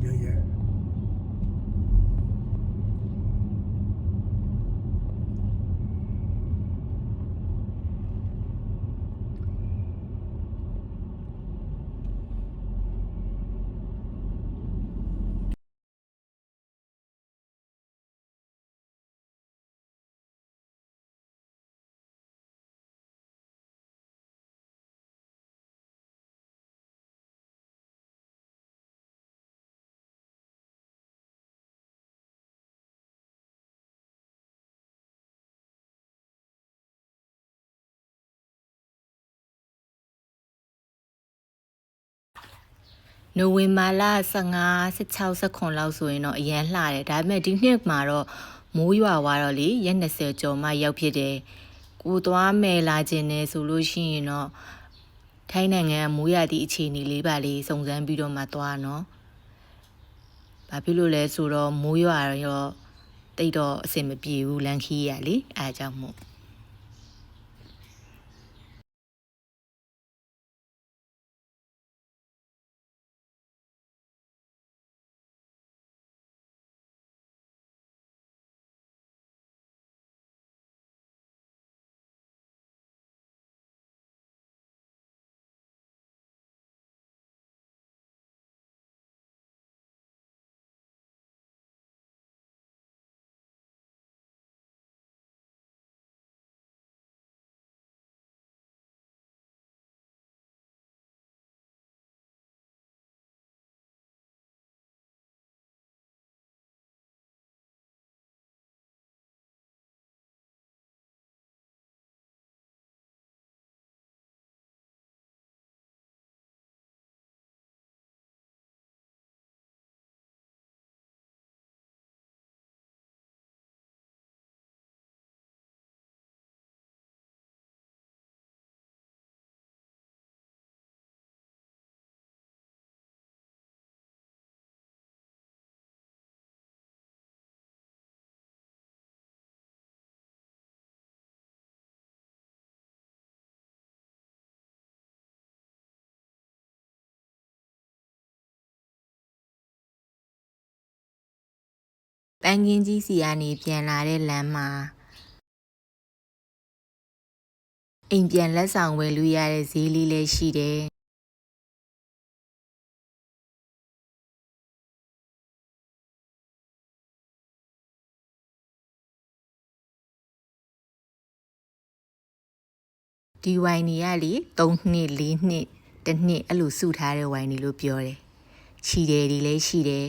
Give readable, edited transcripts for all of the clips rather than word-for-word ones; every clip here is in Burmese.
ပြောရဲနိုဝင်ဘာလ15 16 19လောက်ဆိုရင်တော့အရန်လှတယ်ဒါပေမဲ့ဒီနှစ်မှာတော့မိုးရွာသွားတော့လေရက်20ကျော်မှရောက်ဖြစ်တယ်ကိုသွားမယ်လာခြင်းနဲ့ဆိုလို့ရှိရင်တော့ထိုင်းနိုင်ငံကမိုးရသည့်အခြေအနေလေးပါလေးစုံစမ်းပြီးတော့မှသွားနော်ဘာဖြစ်လို့လဲဆိုတော့မိုးရွာရောတိတ်တော့အဆင်မပြေဘူးလန်ခီးရလေအားကြောင့်မို့ပန်းကင်းကြီးစီကနေပြန်လာတဲ့လမ်းမှာအိမ်ပြန်လက်ဆောင်ဝယ်လို့ရတဲ့ဈေးလေးလည်းရှိတယ်ဒီဝိုင်နေရလေ3နှစ်4နှစ်1နှစ်အဲ့လိုစုထားတဲ့ဝိုင်နေလို့ပြောတယ်ချီတယ်ဒီလည်းရှိတယ်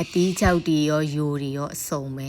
အတီးချောက်တီရောယိုတွေရောအစုံပဲ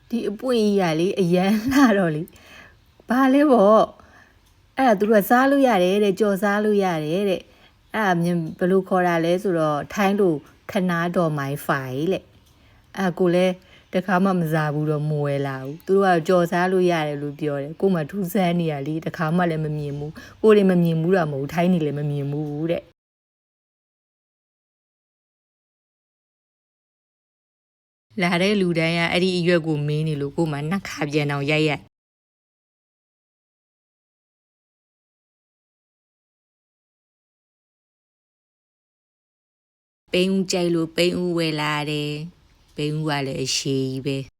ဒီအပွင့်ကြီးကလေအရန်လာတော့လေဘာလဲပေါ့အဲ့ဒါသူတို့ကစားလို့ရတယ်တဲ့ကြော်စားလို့ရတယ်တဲ့အဲ့ဒါဘယ်လိုခေါ်တာလဲဆိုတော့ထိုင်းလိုခနာတော်မိုင်းဖိုင်လေအဲ့ကိုလဲတခါမှမစားဘူးတော့မဝယ်လာဘူးသူတို့ကကြော်စားလို့ရတယ်လို့ပြောတယ်ကိုမှထူးဆန်းနေရလေတခါမှလည်းမမြင်ဘူးကိုတွေမမြင်ဘူးတာမဟုတ်ထိုင်းနေလည်းမမြင်ဘူးတဲ့လာတဲ့လူတိုင်းကအဲ့ဒီအရွက်ကိုမင်းနေလို့ကိုမှနှက်ခါပြန်အောင်ရိုက်ပိန်းဦးကြိုက်လို့ပိန်းဦးဝယ်လာတယ်ပိန်းဦးကလည်းအရှိကြီးပဲ